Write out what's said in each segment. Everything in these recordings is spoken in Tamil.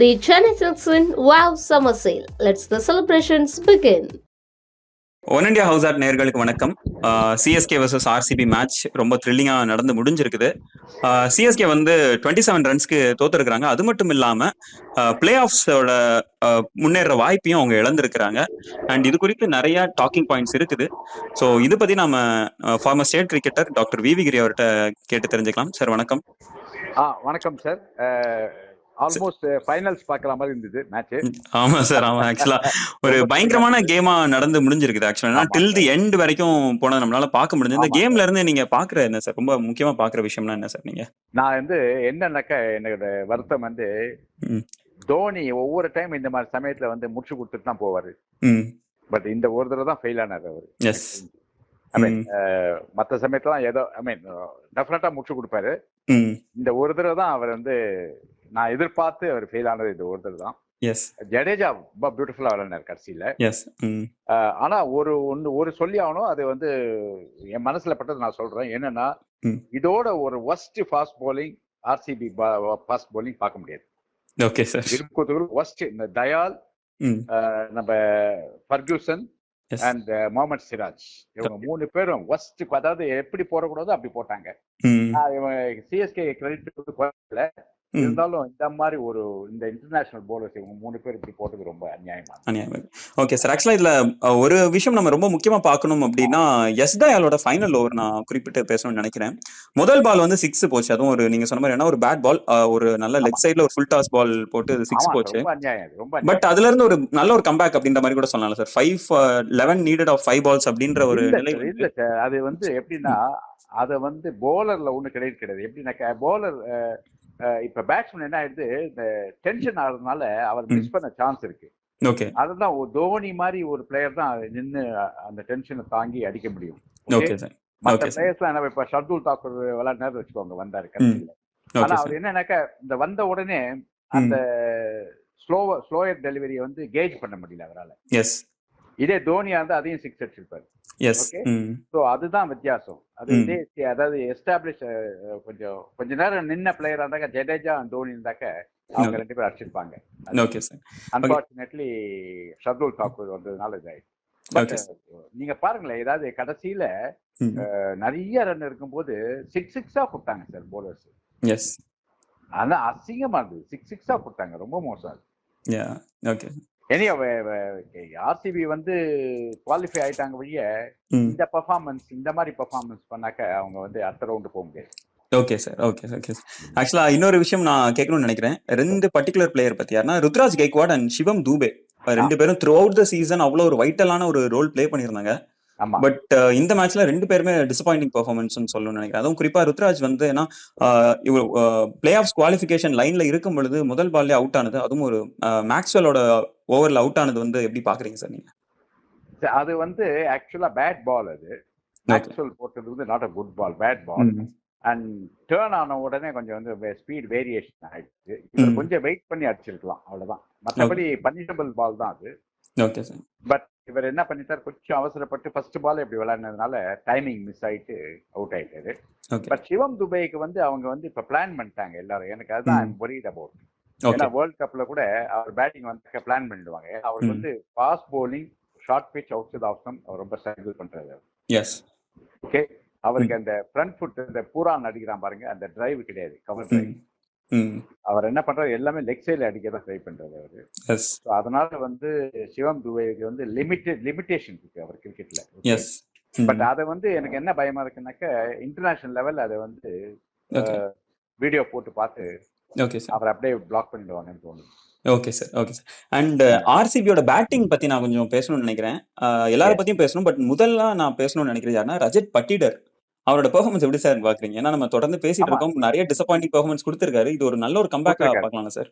The Chennai Silks in Wow Summer Sale. Let's the celebrations begin. One India house ஆட் நேர்களுக்கு வணக்கம். சிஎஸ்கே வர்சஸ் ஆர்சிபி மேட்ச் ரொம்ப த்ரில்லிங்காக நடந்து முடிஞ்சிருக்குது. சிஎஸ்கே வந்து 27 ரன்ஸ்க்கு தோத்துருக்குறாங்க. அது மட்டும் இல்லாமல் பிளே ஆஃப்ஸோட முன்னேற வாய்ப்பையும் அவங்க இழந்திருக்கிறாங்க. அண்ட் இது குறித்து நிறைய டாக்கிங் பாயிண்ட்ஸ் இருக்குது. ஸோ இது பற்றி நம்ம ஃபார்மர் ஸ்டேட் கிரிக்கெட்டர் டாக்டர் விவி கிரி அவர்கிட்ட கேட்டு தெரிஞ்சுக்கலாம். சார் வணக்கம். வணக்கம் சார். ஆல்மோஸ்ட் ஃபைனல்ஸ் பார்க்குற மாதிரி இருந்தது மேட்ச். ஆமா சார், ஆமா. ஆக்சுவலா ஒரு பயங்கரமான கேமா நடந்து முடிஞ்சிருக்குது. ஆக்சுவலா டில் தி எண்ட் வரைக்கும் போனது நம்மளால பார்க்க முடிஞ்சது. இந்த கேம்ல இருந்து நீங்க பாக்குற என்ன சார் ரொம்ப முக்கியமா பாக்குற விஷயம்னா என்ன சார்? நீங்க நான் வந்து என்னன்னாக்கா என்னோட வருத்தம் வந்து தோனி ஒவ்வொரு டைம் இந்த மாதிரி சமயத்துல வந்து முடிச்சு கொடுத்துட்டு தான் போவாரு. பட் இந்த ஒரு தடவை தான் ஃபெயில் ஆனார் அவரு. மற்ற சமயத்துல ஏதோ டெஃபினட்டா முடிச்சு கொடுப்பாரு. இந்த ஒரு தடவை தான் அவர் வந்து நான் எதிர்பார்த்து அவர் ஃபெயில் ஆனது இந்த ஒரு தடவை தான். ஜடேஜா ரொம்ப பியூட்டிஃபுல்லா விளையாடுனார் கடைசியில. ஆனா ஒரு சொல்லி ஆகணும், அது வந்து என் மனசுல பட்டது நான் சொல்றேன். என்னன்னா இதோட ஒரு worst fast bowling RCB fast bowling பார்க்க முடியாது. இந்த தயால், நம்ம ஃபர்கூசன் அண்ட் முகமது சிராஜ், இவங்க 3 பேரும் ஒஸ்ட், அதாவது எப்படி போடக்கூடாதோ அப்படி போட்டாங்க. சிஎஸ்கே கிரெடிட் இருந்தாலும் இந்த மாதிரி இந்த இன்டர்நேஷனல் பவுலர்ஸ் இவங்க 3 பேர் இப்படி போட்டது ரொம்ப அநியாயமா. ஓகே சார், ஆக்சுவலா இதுல ஒரு விஷயம் நம்ம ரொம்ப முக்கியமா பார்க்கணும் அப்படின்னா எஸ் தயாலோட ஃபைனல் ஓவர் நான் குறிப்பிட்டு பேசணும்னு நினைக்கிறேன். முதல் பால் வந்து 6 போச்சு. அதுவும் ஒரு நீங்க சொன்ன மாதிரி ஒரு பேட் பால், ஒரு நல்ல லெக் சைட்ல ஒரு ஃபுல் டாஸ் பால் போட்டு 6 போச்சு. பட் அதுல இருந்து ஒரு நல்ல ஒரு கம்பேக் அப்படின்ற மாதிரி கூட சொல்லலாம் சார். 5-11 நீடட் ஆஃப் 5 பால்ஸ் அப்படின்ற ஒரு நிலை இல்ல சார். அது வந்து எப்படின்னா அதை வந்து போலர்ல ஒண்ணு கிடையாது. எப்படின்னாக்கா போலர் இப்ப பேட்ஸ்மேன் என்ன ஆயிடுது, இந்த டென்ஷன் ஆகுறதுனால அவர் மிஸ் பண்ண சான்ஸ் இருக்கு. அதுதான் தோனி மாதிரி ஒரு பிளேயர் தான் நின்று அந்த டென்ஷனை தாங்கி அடிக்க முடியும். மற்ற பிளேயர்ஸ் எல்லாம் இப்ப ஷர்துல் தாக்கூர் விளையாடினாரு வச்சுக்கோங்க, வந்தாரு கடைசியில. ஆனா அவர் என்னன்னாக்கா இந்த வந்த உடனே அந்த ஸ்லோயர் டெலிவரியை வந்து கேஜ் பண்ண முடியல அவரால். இதே தோனியா இருந்தா அதையும் 6 அடிச்சிருப்பாரு. அதுதான் வித்தியாசம். அது அதாவது எஸ்டாப்ளிஷ் கொஞ்ச நேரம் நின்ன பிளேயரா இருந்தாக்க ஜடேஜா தோனி இருந்தாக்க அவங்க 2 பேரும் அடிச்சிருப்பாங்க. அன்பார்ச்சுனேட்லி ஷர்துல் தாக்கூர் வந்ததுனால இதாயிடுச்சு. நீங்க பாருங்களேன், ஏதாவது கடைசியில நிறைய ரன் இருக்கும்போது 6 போட்டாங்க சார் போலர்ஸ். ஆனா அசிங்கமா இருந்தது. 6 போட்டாங்க, ரொம்ப மோசம். ஆர்சிபி வந்து குவாலிஃபை ஆயிட்டாங்க வழிய இந்த மாதிரி பெர்ஃபார்மன்ஸ் பண்ணாக்க அவங்க வந்து அடுத்த ரவுண்டு போக முடியாது. Okay sir. ஆக்சுவலா இன்னொரு விஷயம் நான் கேட்கணும்னு நினைக்கிறேன். 2 பர்டிகுலர் பிளேயர் பத்தி, யாருன்னா ருத்ராஜ் கெய்க்வாட் அண்ட் சிவம் தூபே. 2 பேரும் த்ரூ அவுட் த சீசன் அவ்வளவு ஒரு வைட்டலான ஒரு ரோல் பிளே பண்ணியிருந்தாங்க. பட் இந்த மேட்ச்ல 2 பேருமே டிசப்பாயிண்டிங் பெர்ஃபார்மன்ஸ் சொல்லணும்னு நினைக்கிறேன். அதுவும் குறிப்பா ருத்ராஜ் வந்து ஏன்னா பிளே ஆஃப் குவாலிஃபிகேஷன் லைன்ல இருக்கும் பொழுது முதல் பால்லே அவுட் ஆனது, அதுவும் ஒரு மேக்ஸ்வெலோட ஓவர்ல அவுட் ஆனது வந்து எப்படி பாக்குறீங்க சார் நீங்க? அது வந்து ஆக்சுவலா பேட் பால். அது மேக்ஸ்வெல் போட்டது வந்து not a good ball, bad ball. And turn ஆன உடனே கொஞ்சம் வந்து ஸ்பீட் வேரியேஷன் ஆயிடுச்சு. கொஞ்சம் வெயிட் பண்ணி அடிச்சிருக்கலாம், அவ்வளவுதான். மற்றபடி பனிஷபிள் பால் தான் அது. பட் இவர் என்ன பண்ணிட்டார், கொஞ்சம் அவசரப்பட்டு ஃபர்ஸ்ட் பால் இப்படி விளையாடுனதுனால டைமிங் மிஸ் ஆயிட்டு அவுட் ஆயிட்டாரு. பட் சிவம் துபேக்கு வந்து அவங்க வந்து இப்ப பிளான் பண்ணிட்டாங்க எல்லாரும். எனக்கு அதுதான் worried about. ஏன்னா வேர்ல்ட் கப்ல கூட அவர் பேட்டிங் வந்து பிளான் பண்ணிடுவாங்க. அவருக்கு வந்து fast bowling, short pitch, outside off stump அவர் ரொம்ப ஸ்ட்ரகிள் பண்றாரு. ஓகே, அவருக்கு அந்த ஃப்ரண்ட் ஃபுட், இந்த பூரான் அடிக்கிறான் பாருங்க, அந்த டிரைவ் கிடையாது, கவர் டிரைவ். அவர் என்ன பண்றாரு, எல்லாமே லெக் சைட்ல அடிக்க தான் ட்ரை பண்றாரு அவரு. அதனால வந்து சிவம் துபேக்கு வந்து லிமிட்டேஷன் இருக்கு அவர் கிரிக்கெட்ல. பட் அதை வந்து எனக்கு என்ன பயமா இருக்குன்னாக்க இன்டர்நேஷனல் லெவல் அதை வந்து வீடியோ போட்டு பார்த்து அவர் அப்படியே பிளாக் பண்ணிடுவாங்கன்னு தோணுது. Okay sir. அண்ட் ஆர்சிபியோட பேட்டிங் பத்தி நான் கொஞ்சம் பேசணும்னு நினைக்கிறேன். எல்லாரும் பத்தியும் பேசணும். பட் முதல்ல நான் பேசணும்னு நினைக்கிறேன் யாருன்னா ரஜத் பட்டிடர். அவரோட பெர்ஃபார்மன்ஸ் எப்படி சார் பாக்குறீங்க? ஏன்னா நம்ம தொடர்ந்து பேசிட்டு இருக்கோம், நிறைய டிசப்பாயிண்டிங் பெர்ஃபார்மன்ஸ் கொடுத்திருக்காரு. இது ஒரு நல்ல ஒரு கம்பேக்கா பார்க்கலாம் சார்.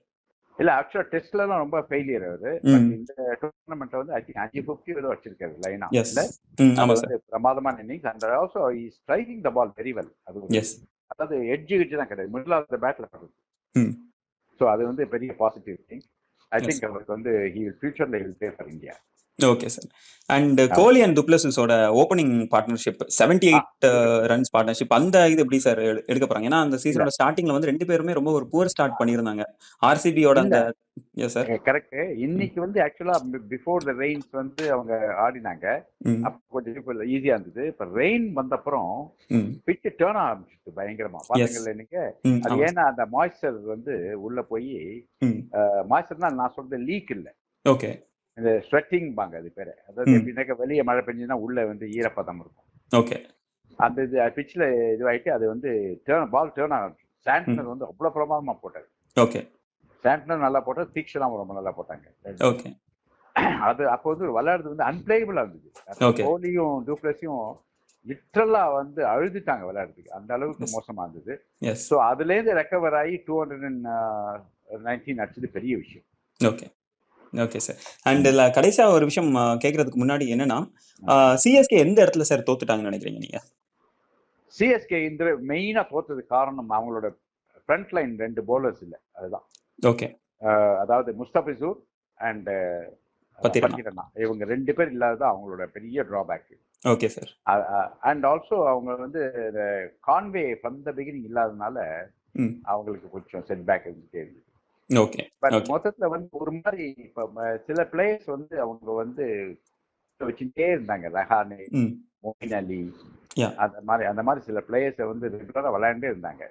இல்ல, ஆக்சுவலா டெஸ்ட்ல எல்லாம் ரொம்ப ஃபெயிலியர் அவரு. இந்த டூர்னமெண்ட்ல வந்து 550 ஏதோ வச்சிருக்காரு லைனா. பிரமாதமான innings. And also he is striking the ball very well. அது அதாவது எட்ஜ் தான் கிடையாது, மிடில் ஆஃப் தி பேட்ல படுது. சோ அது வந்து பெரிய பாசிட்டிவ் திங். ஐ திங்க் அவருக்கு வந்து ஃபியூச்சர்ல he will play for India. Okay sir. And Kohli and டுப்ளசிஸோட ஓப்பனிங் பார்ட்னர்ஷிப் 78 ரன்ஸ் பார்ட்னர்ஷிப் அந்த இது எப்படி சார் எடுக்க போறாங்க? ஏன்னா அந்த சீசனோட ஸ்டார்டிங்ல வந்து 2 பேருமே ரொம்ப ஒரு புவர் ஸ்டார்ட் பண்ணியிருந்தாங்க. ஆர்சிபியோட அந்த எஸ் சார். கரெக்ட். இன்னைக்கு வந்து ஆக்சுவலா பிஃபோர் த ரெயின்ஸ் வந்து அவங்க ஆடினாங்க. அப்ப கொஞ்சம் ஈஸியா இருந்தது. இப்ப ரெயின் வந்த அப்புறம் பிட்ச் டேர்ன் ஆரம்பிச்சிட்டு பயங்கரமா பாத்தீங்கல்ல நீங்க. அது ஏன்னா அந்த மாய்ஸ்சர் வந்து உள்ள போய் மாய்ஸ்சர்னா நான் சொல்றது லீக் இல்ல. ஓகே. இந்த ஸ்வெட்டிங் பாங்க அது பேரு. அதாவது எப்படின்னாக்க வெளியே மழை பெஞ்சுன்னா உள்ள வந்து ஈரப்பதம் இருக்கும். ஓகே. அந்த இது பிட்ச்ல இதுவாயிட்டு அது வந்து பால் டேர்ன் ஆரம்பிச்சு. சாண்ட்னர் வந்து அவ்வளவு பிரமாதமா போட்டாரு. ஓகே. சாண்ட்னர் நல்லா போட்டாரு, தீக்ஷனா ரொம்ப நல்லா போட்டாங்க. ஓகே. அது அப்போ வந்து விளையாடுறது வந்து அன்பிளேயபிளா இருந்தது. கோலியும் டூப்ளஸியும் லிட்டரலா வந்து அழுதுட்டாங்க விளையாடுறதுக்கு. அந்த அளவுக்கு மோசமா இருந்தது. ஸோ அதுல இருந்து ரெக்கவர் ஆகி 219 அடிச்சது பெரிய விஷயம். ஓகே. Okay sir. அண்ட் இதுல கடைசியா ஒரு விஷயம் கேட்கறதுக்கு முன்னாடி என்னன்னா, சிஎஸ்கே எந்த இடத்துல சார் தோத்துட்டாங்கன்னு நினைக்கிறீங்க நீங்க? சிஎஸ்கே இந்த மெயினா தோத்ததுக்கு காரணம் அவங்களோட ஃப்ரண்ட் லைன் 2 பவுலர்ஸ் இல்ல, அதுதான். ஓகே. அதாவது முஸ்தபிசூர் அண்ட் பத்திரனா இவங்க 2 பேர் இல்லாதது அவங்களோட பெரிய drawback. Okay sir. And also அவங்க வந்து கான்வே ஃப்ரம் த பிகினிங் இல்லாதனால அவங்களுக்கு கொஞ்சம் செட் பேக் இருந்துட்டே இருந்துச்சு. ஓகே. பட் மொத்தத்துல வந்து ஒரு மாதிரி இப்ப சில பிளேயர்ஸ் வந்து அவங்க வந்து வச்சுட்டே இருந்தாங்க. ரஹானே, மொயின் அலி, அந்த மாதிரி சில பிளேயர்ஸை வந்து ரெகுலரா விளையாண்டே இருந்தாங்க.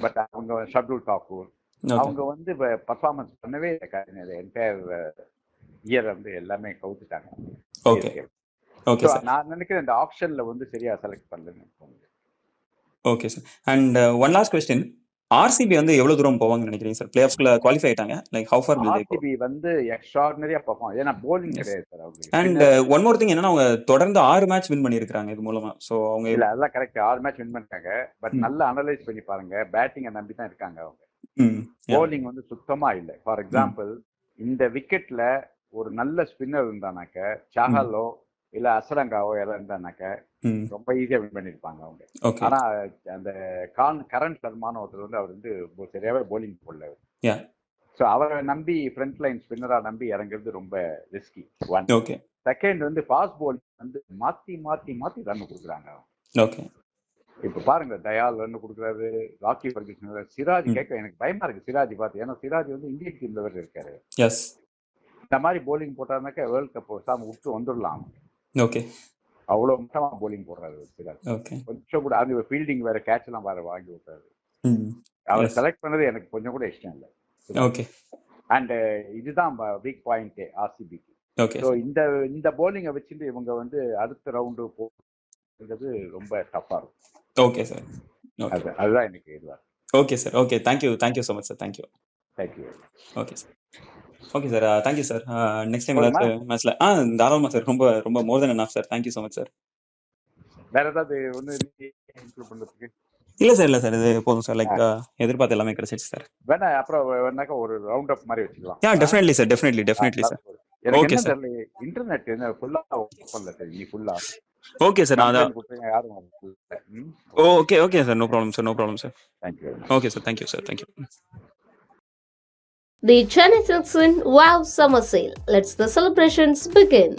பட் அவங்க ஷர்துல் தாக்கூர் அவங்க வந்து பர்ஃபார்மன்ஸ் பண்ணவே என்டையர் இயர் வந்து எல்லாமே கவுத்துட்டாங்க. நான் நினைக்கிறேன் இந்த ஆப்ஷன்ல வந்து சரியா செலக்ட் பண்ணலன்னு. Okay sir. And one last question, RCB வந்து எவ்வளவு தூரம் போவாங்கன்னு நினைக்கிறீங்க சார்? பிளேஆஃப்ஸ்ல குவாலிஃபை ஆயிட்டாங்க. Like how far will they go? RCB வந்து எக்ஸ்ட்ராஆர்டினரியா பெர்ஃபார்ம். ஏனா bowling கிடையாது சார் அவங்களுக்கு. அண்ட் ஒன் மோர் திங் என்னன்னா அவங்க தொடர்ந்து 6 மேட்ச் வின் பண்ணிருக்காங்க இது மூலமா. சோ அவங்க இல்ல அதெல்லாம் கரெக்ட், 6 மேட்ச் வின் பண்ணிட்டாங்க. பட் நல்லா அனலைஸ் பண்ணி பாருங்க, பேட்டிங்கை நம்பி தான் இருக்காங்க அவங்க. bowling வந்து சுத்தமா இல்ல. ஃபார் எக்ஸாம்பிள் இந்த விக்கெட்ல ஒரு நல்ல ஸ்பின்னர் இருந்தானாக்க, சாஹலோ இல்ல அசலங்காவோ யாராவது இருந்தானாக்க ரொம்ப ஈஸியா வின் பண்ணிருப்பாங்க அவங்க. ஆனா அந்த கரண்ட் சர்மான ஒருத்தர் வந்து அவர் வந்து சரியாவே போலிங் போடல. ஸோ அவரை நம்பி ஃப்ரண்ட் லைன் ஸ்பின்னரா நம்பி இறங்குறது ரொம்ப ரிஸ்கி. ஒன். செகண்ட் வந்து ஃபாஸ்ட் போலிங் வந்து மாத்தி மாத்தி மாத்தி ரன் கொடுக்குறாங்க. இப்ப பாருங்க, தயால் ரன் கொடுக்குறாரு, ராக்கி ஃபர்கூசன், சிராஜ் கேட்க எனக்கு பயமா இருக்கு சிராஜ் பார்த்து. ஏன்னா சிராஜ் வந்து இந்தியன் டீம்ல வேற இருக்காரு. இந்த மாதிரி போலிங் போட்டாருனாக்கா வேர்ல்ட் கப் சாம விட்டு வந்துடலாம். ஓகே. அவ்வளவு மட்டமா போலிங் போடுறாரு சிராஜ். கொஞ்சம் கூட அது ஃபீல்டிங் வேற, கேட்ச் எல்லாம் வேற வாங்கி விட்டாரு. அவர் செலக்ட் பண்ணது எனக்கு கொஞ்சம் கூட இஷ்டம் இல்லை. ஓகே. அண்ட் இதுதான் வீக் பாயிண்ட் ஆர்சிபிக்கு. ஸோ இந்த போலிங்கை வச்சுட்டு இவங்க வந்து அடுத்த ரவுண்டு போகிறது ரொம்ப டஃபா இருக்கும். Okay sir. அதுதான் எனக்கு இதுவா. Okay sir. Okay, thank you so much sir. Thank you. Okay sir. Okay sir. Thank you sir. Next time ஏதாச்சும் மேட்ச்ல தாராளமா சார். ரொம்ப ரொம்ப more than enough sir. Thank you so much sir. வேற ஏதாவது ஒன்று இன்க்ளூட் பண்றதுக்கு? இல்ல சார் இது போதும் சார். லைக் எதிர்பார்த்த எல்லாமே கிடைச்சிருச்சு சார். வேணா அப்புறம் வேணாக்க ஒரு ரவுண்ட் அப் மாதிரி வச்சுக்கலாம். Definitely sir. Definitely sir. Okay sir. Internet என்ன ஃபுல்லா பண்ணல சார் நீ ஃபுல்லா. Okay sir. நான் யாரும் okay sir. No problem sir. Thank you. Okay sir. Thank you. The Chennai Silks win wow summer sale. Let's the celebrations begin.